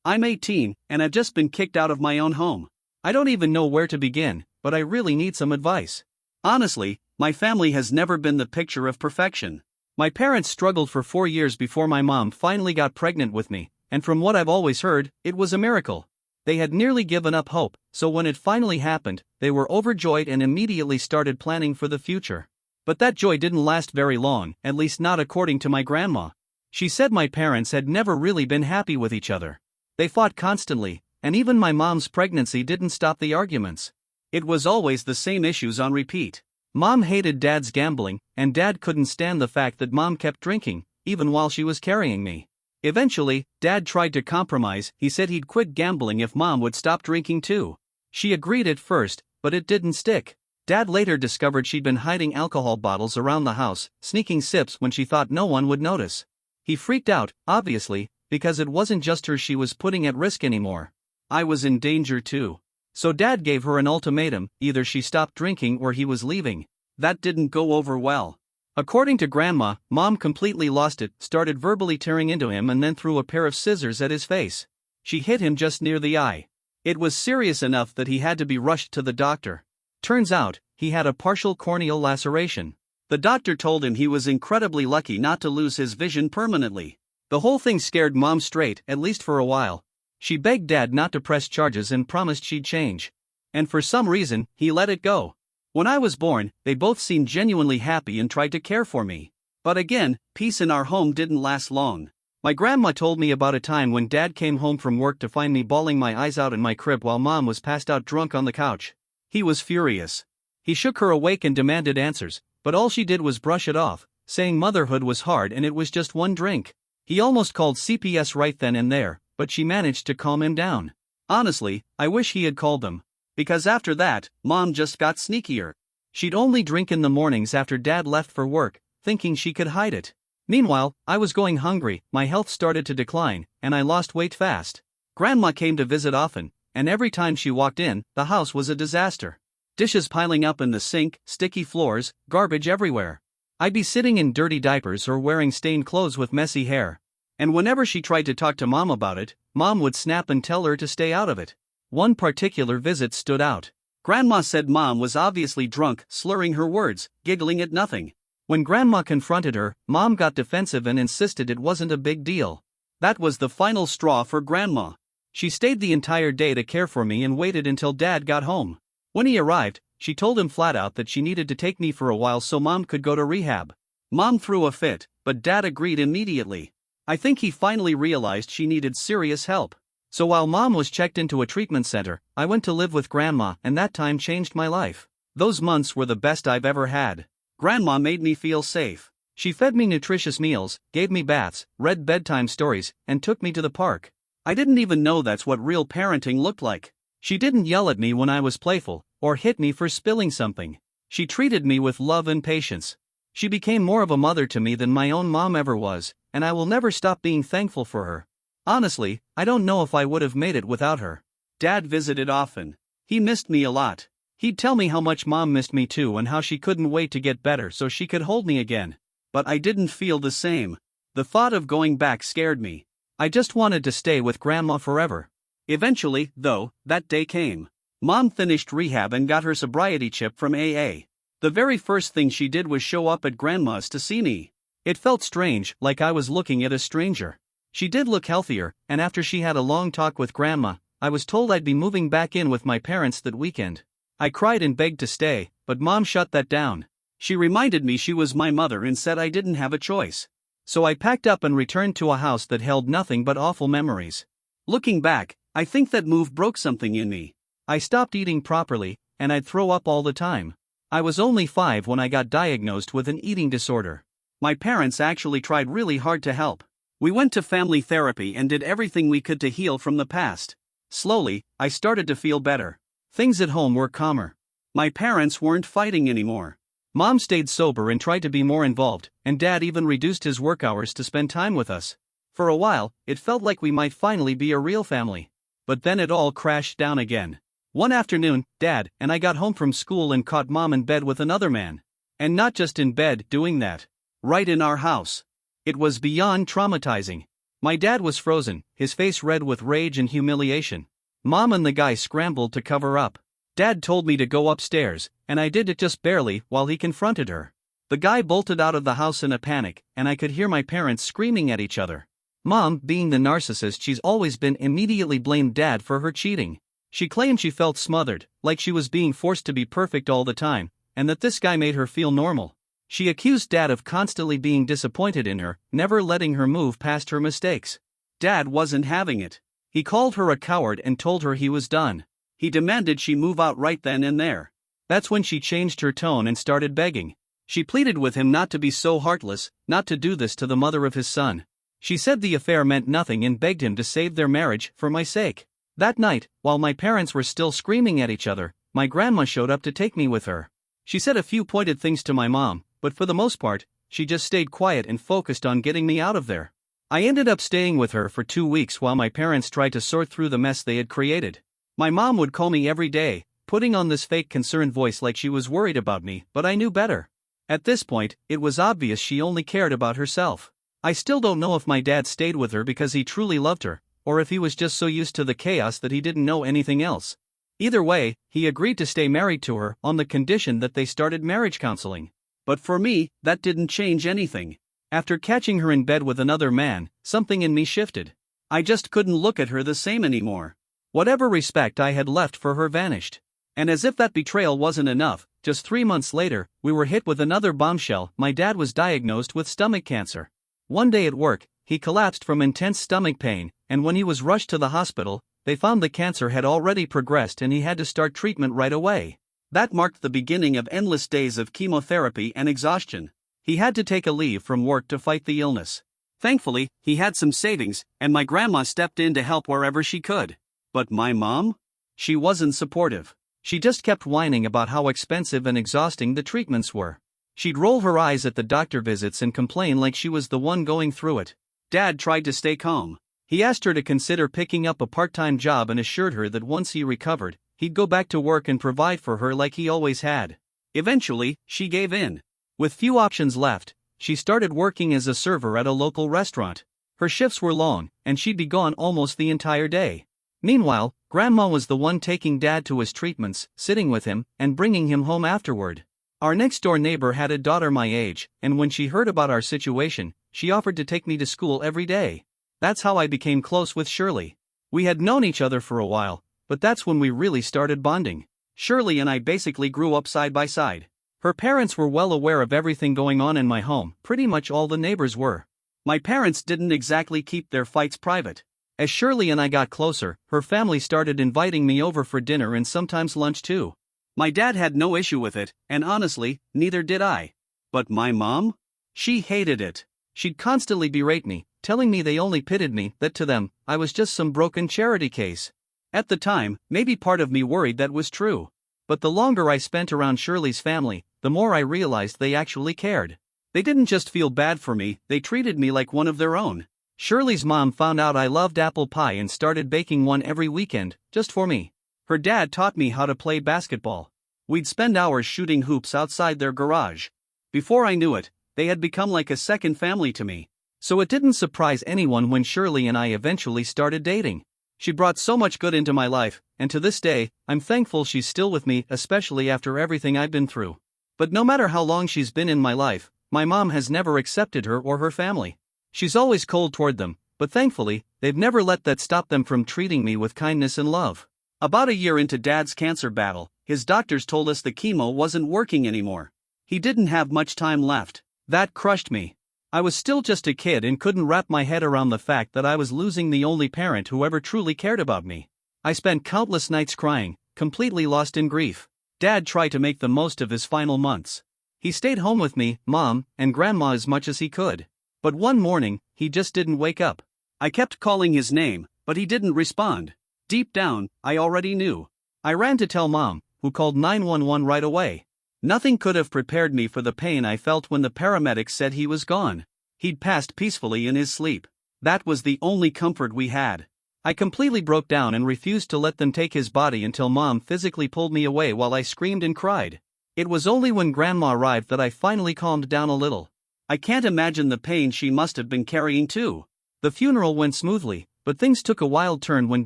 I'm 18, and I've just been kicked out of my own home. I don't even know where to begin, but I really need some advice. Honestly, my family has never been the picture of perfection. My parents struggled for 4 years before my mom finally got pregnant with me, and from what I've always heard, it was a miracle. They had nearly given up hope, so when it finally happened, they were overjoyed and immediately started planning for the future. But that joy didn't last very long, at least not according to my grandma. She said my parents had never really been happy with each other. They fought constantly, and even my mom's pregnancy didn't stop the arguments. It was always the same issues on repeat. Mom hated Dad's gambling, and Dad couldn't stand the fact that Mom kept drinking, even while she was carrying me. Eventually, Dad tried to compromise. He said he'd quit gambling if Mom would stop drinking too. She agreed at first, but it didn't stick. Dad later discovered she'd been hiding alcohol bottles around the house, sneaking sips when she thought no one would notice. He freaked out, obviously, because it wasn't just her she was putting at risk anymore. I was in danger too. So Dad gave her an ultimatum: either she stopped drinking or he was leaving. That didn't go over well. According to Grandma, Mom completely lost it, started verbally tearing into him and then threw a pair of scissors at his face. She hit him just near the eye. It was serious enough that he had to be rushed to the doctor. Turns out, he had a partial corneal laceration. The doctor told him he was incredibly lucky not to lose his vision permanently. The whole thing scared Mom straight, at least for a while. She begged Dad not to press charges and promised she'd change. And for some reason, he let it go. When I was born, they both seemed genuinely happy and tried to care for me. But again, peace in our home didn't last long. My grandma told me about a time when Dad came home from work to find me bawling my eyes out in my crib while Mom was passed out drunk on the couch. He was furious. He shook her awake and demanded answers, but all she did was brush it off, saying motherhood was hard and it was just one drink. He almost called CPS right then and there, but she managed to calm him down. Honestly, I wish he had called them. Because after that, Mom just got sneakier. She'd only drink in the mornings after Dad left for work, thinking she could hide it. Meanwhile, I was going hungry, my health started to decline, and I lost weight fast. Grandma came to visit often, and every time she walked in, the house was a disaster. Dishes piling up in the sink, sticky floors, garbage everywhere. I'd be sitting in dirty diapers or wearing stained clothes with messy hair. And whenever she tried to talk to Mom about it, Mom would snap and tell her to stay out of it. One particular visit stood out. Grandma said Mom was obviously drunk, slurring her words, giggling at nothing. When Grandma confronted her, Mom got defensive and insisted it wasn't a big deal. That was the final straw for Grandma. She stayed the entire day to care for me and waited until Dad got home. When he arrived, she told him flat out that she needed to take me for a while so Mom could go to rehab. Mom threw a fit, but Dad agreed immediately. I think he finally realized she needed serious help. So while Mom was checked into a treatment center, I went to live with Grandma, and that time changed my life. Those months were the best I've ever had. Grandma made me feel safe. She fed me nutritious meals, gave me baths, read bedtime stories, and took me to the park. I didn't even know that's what real parenting looked like. She didn't yell at me when I was playful, or hit me for spilling something. She treated me with love and patience. She became more of a mother to me than my own mom ever was, and I will never stop being thankful for her. Honestly, I don't know if I would have made it without her. Dad visited often. He missed me a lot. He'd tell me how much Mom missed me too and how she couldn't wait to get better so she could hold me again. But I didn't feel the same. The thought of going back scared me. I just wanted to stay with Grandma forever. Eventually, though, that day came. Mom finished rehab and got her sobriety chip from AA. The very first thing she did was show up at Grandma's to see me. It felt strange, like I was looking at a stranger. She did look healthier, and after she had a long talk with Grandma, I was told I'd be moving back in with my parents that weekend. I cried and begged to stay, but Mom shut that down. She reminded me she was my mother and said I didn't have a choice. So I packed up and returned to a house that held nothing but awful memories. Looking back, I think that move broke something in me. I stopped eating properly, and I'd throw up all the time. I was only 5 when I got diagnosed with an eating disorder. My parents actually tried really hard to help. We went to family therapy and did everything we could to heal from the past. Slowly, I started to feel better. Things at home were calmer. My parents weren't fighting anymore. Mom stayed sober and tried to be more involved, and Dad even reduced his work hours to spend time with us. For a while, it felt like we might finally be a real family. But then it all crashed down again. One afternoon, Dad and I got home from school and caught Mom in bed with another man. And not just in bed doing that. Right in our house. It was beyond traumatizing. My dad was frozen, his face red with rage and humiliation. Mom and the guy scrambled to cover up. Dad told me to go upstairs, and I did it just barely while he confronted her. The guy bolted out of the house in a panic, and I could hear my parents screaming at each other. Mom, being the narcissist she's always been, immediately blamed Dad for her cheating. She claimed she felt smothered, like she was being forced to be perfect all the time, and that this guy made her feel normal. She accused Dad of constantly being disappointed in her, never letting her move past her mistakes. Dad wasn't having it. He called her a coward and told her he was done. He demanded she move out right then and there. That's when she changed her tone and started begging. She pleaded with him not to be so heartless, not to do this to the mother of his son. She said the affair meant nothing and begged him to save their marriage for my sake. That night, while my parents were still screaming at each other, my grandma showed up to take me with her. She said a few pointed things to my mom, but for the most part, she just stayed quiet and focused on getting me out of there. I ended up staying with her for 2 weeks while my parents tried to sort through the mess they had created. My mom would call me every day, putting on this fake concerned voice like she was worried about me, but I knew better. At this point, it was obvious she only cared about herself. I still don't know if my dad stayed with her because he truly loved her, or if he was just so used to the chaos that he didn't know anything else. Either way, he agreed to stay married to her on the condition that they started marriage counseling. But for me, that didn't change anything. After catching her in bed with another man, something in me shifted. I just couldn't look at her the same anymore. Whatever respect I had left for her vanished. And as if that betrayal wasn't enough, just 3 months later, we were hit with another bombshell. My dad was diagnosed with stomach cancer. One day at work, he collapsed from intense stomach pain, and when he was rushed to the hospital, they found the cancer had already progressed and he had to start treatment right away. That marked the beginning of endless days of chemotherapy and exhaustion. He had to take a leave from work to fight the illness. Thankfully, he had some savings, and my grandma stepped in to help wherever she could. But my mom? She wasn't supportive. She just kept whining about how expensive and exhausting the treatments were. She'd roll her eyes at the doctor visits and complain like she was the one going through it. Dad tried to stay calm. He asked her to consider picking up a part-time job and assured her that once he recovered, he'd go back to work and provide for her like he always had. Eventually, she gave in. With few options left, she started working as a server at a local restaurant. Her shifts were long, and she'd be gone almost the entire day. Meanwhile, Grandma was the one taking Dad to his treatments, sitting with him, and bringing him home afterward. Our next-door neighbor had a daughter my age, and when she heard about our situation, she offered to take me to school every day. That's how I became close with Shirley. We had known each other for a while, but that's when we really started bonding. Shirley and I basically grew up side by side. Her parents were well aware of everything going on in my home, pretty much all the neighbors were. My parents didn't exactly keep their fights private. As Shirley and I got closer, her family started inviting me over for dinner and sometimes lunch too. My dad had no issue with it, and honestly, neither did I. But my mom? She hated it. She'd constantly berate me, telling me they only pitied me, that to them, I was just some broken charity case. At the time, maybe part of me worried that was true. But the longer I spent around Shirley's family, the more I realized they actually cared. They didn't just feel bad for me, they treated me like one of their own. Shirley's mom found out I loved apple pie and started baking one every weekend, just for me. Her dad taught me how to play basketball. We'd spend hours shooting hoops outside their garage. Before I knew it, they had become like a second family to me. So it didn't surprise anyone when Shirley and I eventually started dating. She brought so much good into my life, and to this day, I'm thankful she's still with me, especially after everything I've been through. But no matter how long she's been in my life, my mom has never accepted her or her family. She's always cold toward them, but thankfully, they've never let that stop them from treating me with kindness and love. About a year into Dad's cancer battle, his doctors told us the chemo wasn't working anymore. He didn't have much time left. That crushed me. I was still just a kid and couldn't wrap my head around the fact that I was losing the only parent who ever truly cared about me. I spent countless nights crying, completely lost in grief. Dad tried to make the most of his final months. He stayed home with me, Mom, and Grandma as much as he could. But one morning, he just didn't wake up. I kept calling his name, but he didn't respond. Deep down, I already knew. I ran to tell Mom, who called 911 right away. Nothing could have prepared me for the pain I felt when the paramedics said he was gone. He'd passed peacefully in his sleep. That was the only comfort we had. I completely broke down and refused to let them take his body until Mom physically pulled me away while I screamed and cried. It was only when Grandma arrived that I finally calmed down a little. I can't imagine the pain she must have been carrying too. The funeral went smoothly, but things took a wild turn when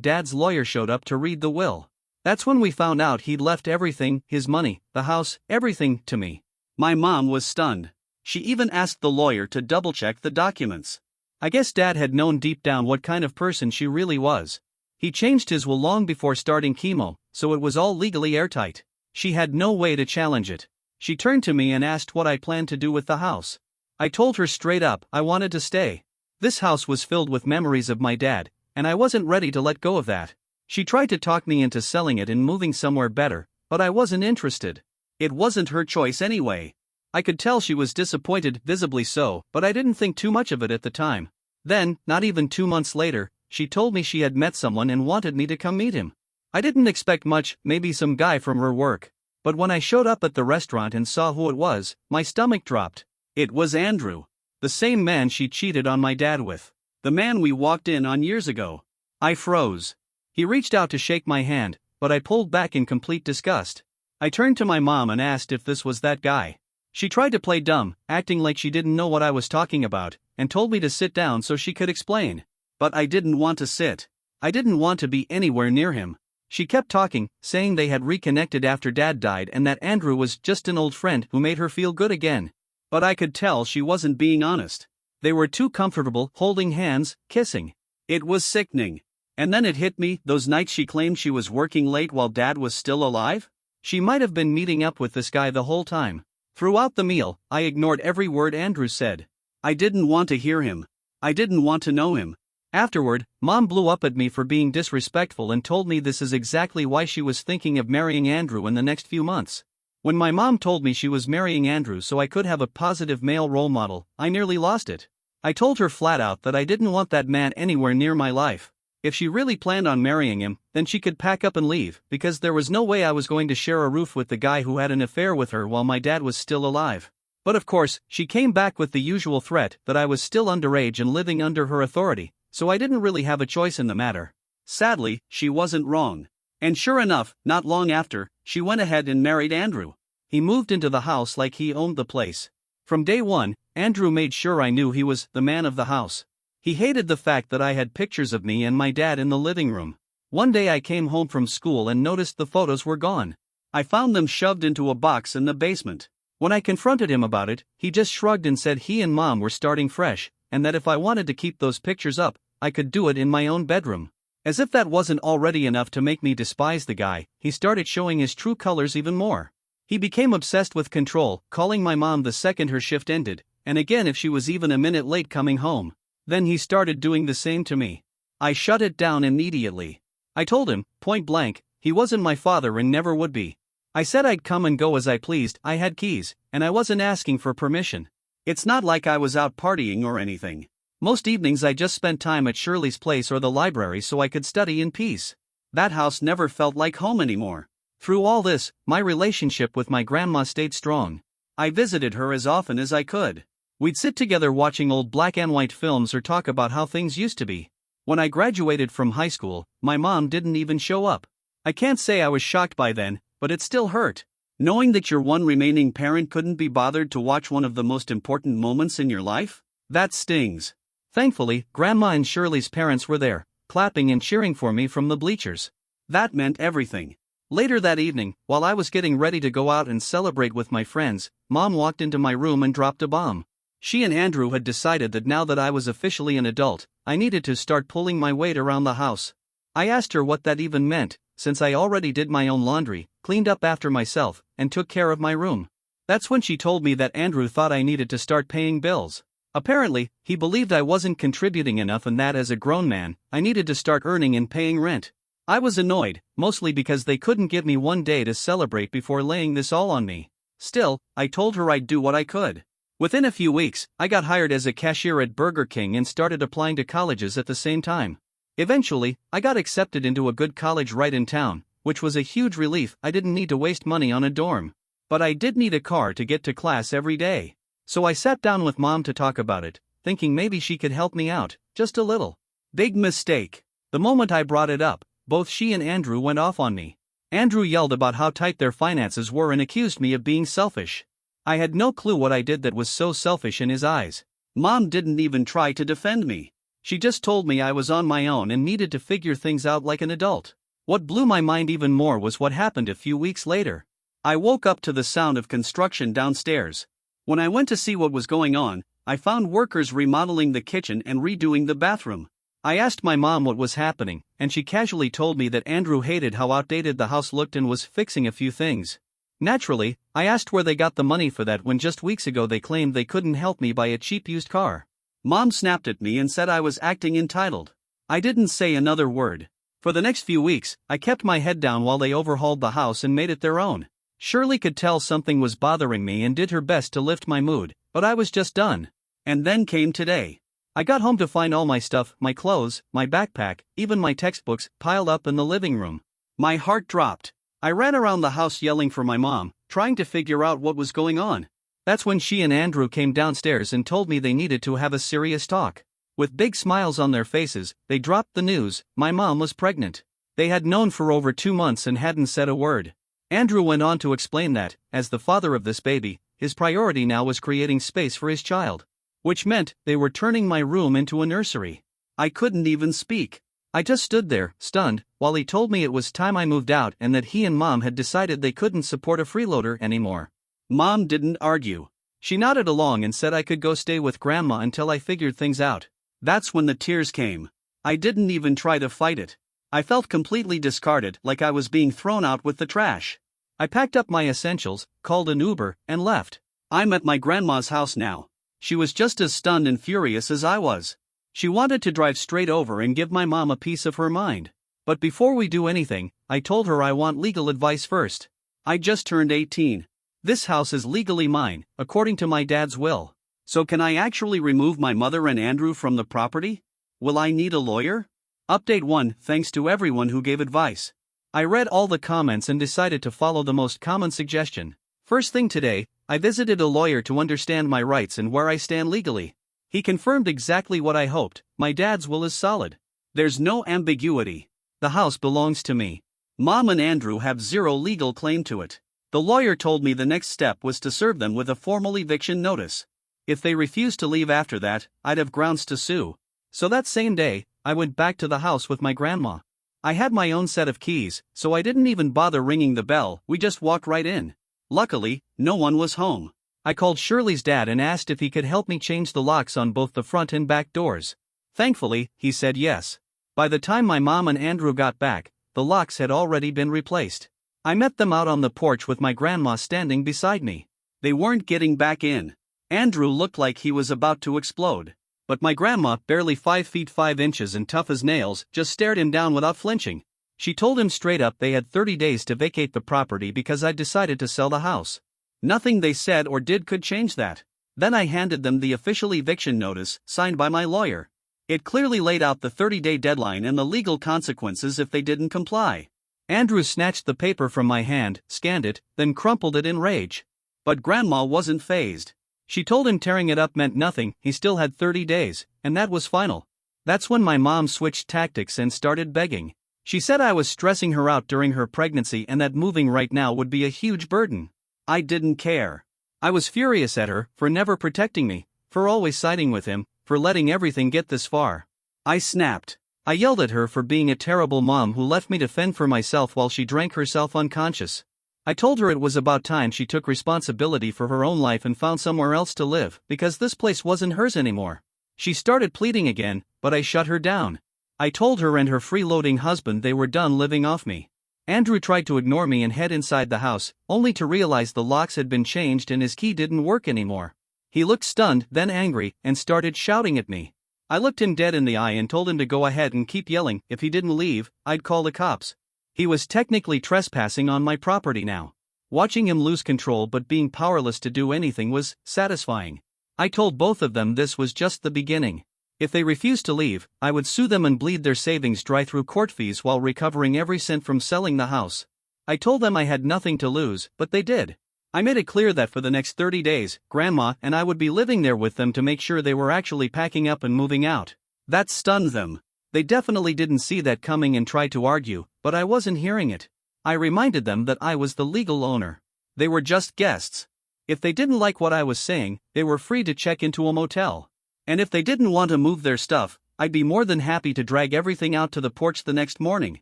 Dad's lawyer showed up to read the will. That's when we found out he'd left everything, his money, the house, everything, to me. My mom was stunned. She even asked the lawyer to double-check the documents. I guess Dad had known deep down what kind of person she really was. He changed his will long before starting chemo, so it was all legally airtight. She had no way to challenge it. She turned to me and asked what I planned to do with the house. I told her straight up I wanted to stay. This house was filled with memories of my dad, and I wasn't ready to let go of that. She tried to talk me into selling it and moving somewhere better, but I wasn't interested. It wasn't her choice anyway. I could tell she was disappointed, visibly so, but I didn't think too much of it at the time. Then, not even 2 months later, she told me she had met someone and wanted me to come meet him. I didn't expect much, maybe some guy from her work. But when I showed up at the restaurant and saw who it was, my stomach dropped. It was Andrew. The same man she cheated on my dad with. The man we walked in on years ago. I froze. He reached out to shake my hand, but I pulled back in complete disgust. I turned to my mom and asked if this was that guy. She tried to play dumb, acting like she didn't know what I was talking about, and told me to sit down so she could explain. But I didn't want to sit. I didn't want to be anywhere near him. She kept talking, saying they had reconnected after Dad died and that Andrew was just an old friend who made her feel good again. But I could tell she wasn't being honest. They were too comfortable, holding hands, kissing. It was sickening. And then it hit me, those nights she claimed she was working late while Dad was still alive? She might have been meeting up with this guy the whole time. Throughout the meal, I ignored every word Andrew said. I didn't want to hear him. I didn't want to know him. Afterward, Mom blew up at me for being disrespectful and told me this is exactly why she was thinking of marrying Andrew in the next few months. When my mom told me she was marrying Andrew so I could have a positive male role model, I nearly lost it. I told her flat out that I didn't want that man anywhere near my life. If she really planned on marrying him, then she could pack up and leave, because there was no way I was going to share a roof with the guy who had an affair with her while my dad was still alive. But of course, she came back with the usual threat that I was still underage and living under her authority, so I didn't really have a choice in the matter. Sadly, she wasn't wrong. And sure enough, not long after, she went ahead and married Andrew. He moved into the house like he owned the place. From day one, Andrew made sure I knew he was the man of the house. He hated the fact that I had pictures of me and my dad in the living room. One day I came home from school and noticed the photos were gone. I found them shoved into a box in the basement. When I confronted him about it, he just shrugged and said he and Mom were starting fresh, and that if I wanted to keep those pictures up, I could do it in my own bedroom. As if that wasn't already enough to make me despise the guy, he started showing his true colors even more. He became obsessed with control, calling my mom the second her shift ended, and again if she was even a minute late coming home. Then he started doing the same to me. I shut it down immediately. I told him, point blank, he wasn't my father and never would be. I said I'd come and go as I pleased, I had keys, and I wasn't asking for permission. It's not like I was out partying or anything. Most evenings I just spent time at Shirley's place or the library so I could study in peace. That house never felt like home anymore. Through all this, my relationship with my grandma stayed strong. I visited her as often as I could. We'd sit together watching old black and white films or talk about how things used to be. When I graduated from high school, my mom didn't even show up. I can't say I was shocked by then, but it still hurt. Knowing that your one remaining parent couldn't be bothered to watch one of the most important moments in your life? That stings. Thankfully, Grandma and Shirley's parents were there, clapping and cheering for me from the bleachers. That meant everything. Later that evening, while I was getting ready to go out and celebrate with my friends, Mom walked into my room and dropped a bomb. She and Andrew had decided that now that I was officially an adult, I needed to start pulling my weight around the house. I asked her what that even meant, since I already did my own laundry, cleaned up after myself, and took care of my room. That's when she told me that Andrew thought I needed to start paying bills. Apparently, he believed I wasn't contributing enough and that as a grown man, I needed to start earning and paying rent. I was annoyed, mostly because they couldn't give me one day to celebrate before laying this all on me. Still, I told her I'd do what I could. Within a few weeks, I got hired as a cashier at Burger King and started applying to colleges at the same time. Eventually, I got accepted into a good college right in town, which was a huge relief. I didn't need to waste money on a dorm. But I did need a car to get to class every day. So I sat down with Mom to talk about it, thinking maybe she could help me out, just a little. Big mistake. The moment I brought it up, both she and Andrew went off on me. Andrew yelled about how tight their finances were and accused me of being selfish. I had no clue what I did that was so selfish in his eyes. Mom didn't even try to defend me. She just told me I was on my own and needed to figure things out like an adult. What blew my mind even more was what happened a few weeks later. I woke up to the sound of construction downstairs. When I went to see what was going on, I found workers remodeling the kitchen and redoing the bathroom. I asked my mom what was happening, and she casually told me that Andrew hated how outdated the house looked and was fixing a few things. Naturally, I asked where they got the money for that when just weeks ago they claimed they couldn't help me buy a cheap used car. Mom snapped at me and said I was acting entitled. I didn't say another word. For the next few weeks, I kept my head down while they overhauled the house and made it their own. Shirley could tell something was bothering me and did her best to lift my mood, but I was just done. And then came today. I got home to find all my stuff, my clothes, my backpack, even my textbooks, piled up in the living room. My heart dropped. I ran around the house yelling for my mom, trying to figure out what was going on. That's when she and Andrew came downstairs and told me they needed to have a serious talk. With big smiles on their faces, they dropped the news: my mom was pregnant. They had known for over 2 months and hadn't said a word. Andrew went on to explain that, as the father of this baby, his priority now was creating space for his child. Which meant they were turning my room into a nursery. I couldn't even speak. I just stood there, stunned, while he told me it was time I moved out and that he and Mom had decided they couldn't support a freeloader anymore. Mom didn't argue. She nodded along and said I could go stay with Grandma until I figured things out. That's when the tears came. I didn't even try to fight it. I felt completely discarded, like I was being thrown out with the trash. I packed up my essentials, called an Uber, and left. I'm at my grandma's house now. She was just as stunned and furious as I was. She wanted to drive straight over and give my mom a piece of her mind. But before we do anything, I told her I want legal advice first. I just turned 18. This house is legally mine, according to my dad's will. So can I actually remove my mother and Andrew from the property? Will I need a lawyer? Update 1. Thanks to everyone who gave advice. I read all the comments and decided to follow the most common suggestion. First thing today, I visited a lawyer to understand my rights and where I stand legally. He confirmed exactly what I hoped: my dad's will is solid. There's no ambiguity. The house belongs to me. Mom and Andrew have zero legal claim to it. The lawyer told me the next step was to serve them with a formal eviction notice. If they refused to leave after that, I'd have grounds to sue. So that same day, I went back to the house with my grandma. I had my own set of keys, so I didn't even bother ringing the bell, we just walked right in. Luckily, no one was home. I called Shirley's dad and asked if he could help me change the locks on both the front and back doors. Thankfully, he said yes. By the time my mom and Andrew got back, the locks had already been replaced. I met them out on the porch with my grandma standing beside me. They weren't getting back in. Andrew looked like he was about to explode. But my grandma, barely 5 feet 5 inches and tough as nails, just stared him down without flinching. She told him straight up they had 30 days to vacate the property because I'd decided to sell the house. Nothing they said or did could change that. Then I handed them the official eviction notice, signed by my lawyer. It clearly laid out the 30-day deadline and the legal consequences if they didn't comply. Andrew snatched the paper from my hand, scanned it, then crumpled it in rage. But Grandma wasn't fazed. She told him tearing it up meant nothing, he still had 30 days, and that was final. That's when my mom switched tactics and started begging. She said I was stressing her out during her pregnancy and that moving right now would be a huge burden. I didn't care. I was furious at her for never protecting me, for always siding with him, for letting everything get this far. I snapped. I yelled at her for being a terrible mom who left me to fend for myself while she drank herself unconscious. I told her it was about time she took responsibility for her own life and found somewhere else to live, because this place wasn't hers anymore. She started pleading again, but I shut her down. I told her and her freeloading husband they were done living off me. Andrew tried to ignore me and head inside the house, only to realize the locks had been changed and his key didn't work anymore. He looked stunned, then angry, and started shouting at me. I looked him dead in the eye and told him to go ahead and keep yelling. If he didn't leave, I'd call the cops. He was technically trespassing on my property now. Watching him lose control but being powerless to do anything was satisfying. I told both of them this was just the beginning. If they refused to leave, I would sue them and bleed their savings dry through court fees while recovering every cent from selling the house. I told them I had nothing to lose, but they did. I made it clear that for the next 30 days, Grandma and I would be living there with them to make sure they were actually packing up and moving out. That stunned them. They definitely didn't see that coming and tried to argue, but I wasn't hearing it. I reminded them that I was the legal owner. They were just guests. If they didn't like what I was saying, they were free to check into a motel. And if they didn't want to move their stuff, I'd be more than happy to drag everything out to the porch the next morning.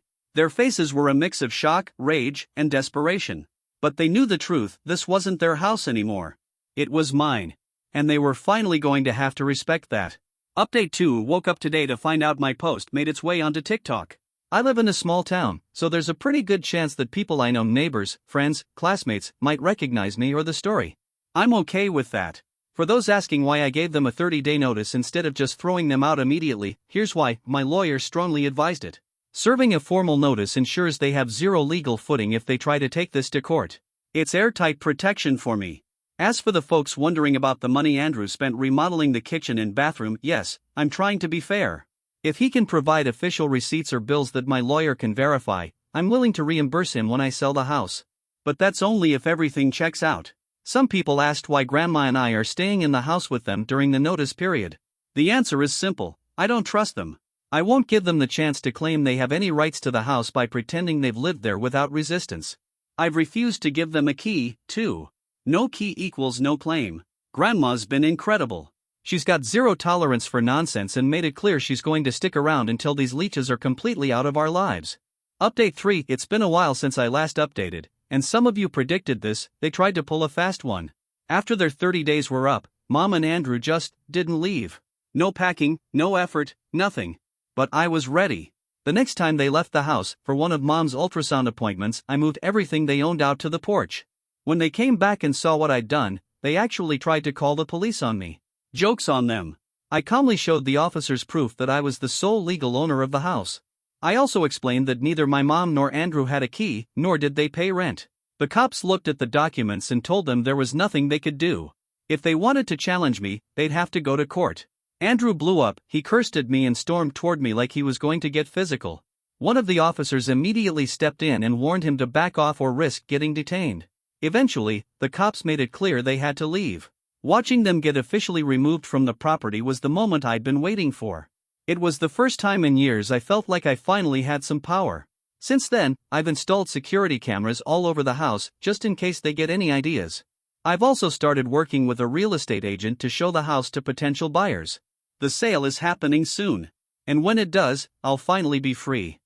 Their faces were a mix of shock, rage, and desperation. But they knew the truth, this wasn't their house anymore. It was mine. And they were finally going to have to respect that. Update 2 woke up today to find out my post made its way onto TikTok. I live in a small town, so there's a pretty good chance that people I know, neighbors, friends, classmates, might recognize me or the story. I'm okay with that. For those asking why I gave them a 30-day notice instead of just throwing them out immediately, here's why: my lawyer strongly advised it. Serving a formal notice ensures they have zero legal footing if they try to take this to court. It's airtight protection for me. As for the folks wondering about the money Andrew spent remodeling the kitchen and bathroom, yes, I'm trying to be fair. If he can provide official receipts or bills that my lawyer can verify, I'm willing to reimburse him when I sell the house. But that's only if everything checks out. Some people asked why Grandma and I are staying in the house with them during the notice period. The answer is simple: I don't trust them. I won't give them the chance to claim they have any rights to the house by pretending they've lived there without resistance. I've refused to give them a key, too. No key equals no claim. Grandma's been incredible. She's got zero tolerance for nonsense and made it clear she's going to stick around until these leeches are completely out of our lives. Update 3: It's been a while since I last updated, and some of you predicted this. They tried to pull a fast one. After their 30 days were up, Mom and Andrew just didn't leave. No packing, no effort, nothing. But I was ready. The next time they left the house, for one of Mom's ultrasound appointments, I moved everything they owned out to the porch. When they came back and saw what I'd done, they actually tried to call the police on me. Joke's on them. I calmly showed the officers proof that I was the sole legal owner of the house. I also explained that neither my mom nor Andrew had a key, nor did they pay rent. The cops looked at the documents and told them there was nothing they could do. If they wanted to challenge me, they'd have to go to court. Andrew blew up, he cursed at me and stormed toward me like he was going to get physical. One of the officers immediately stepped in and warned him to back off or risk getting detained. Eventually, the cops made it clear they had to leave. Watching them get officially removed from the property was the moment I'd been waiting for. It was the first time in years I felt like I finally had some power. Since then, I've installed security cameras all over the house, just in case they get any ideas. I've also started working with a real estate agent to show the house to potential buyers. The sale is happening soon. And when it does, I'll finally be free.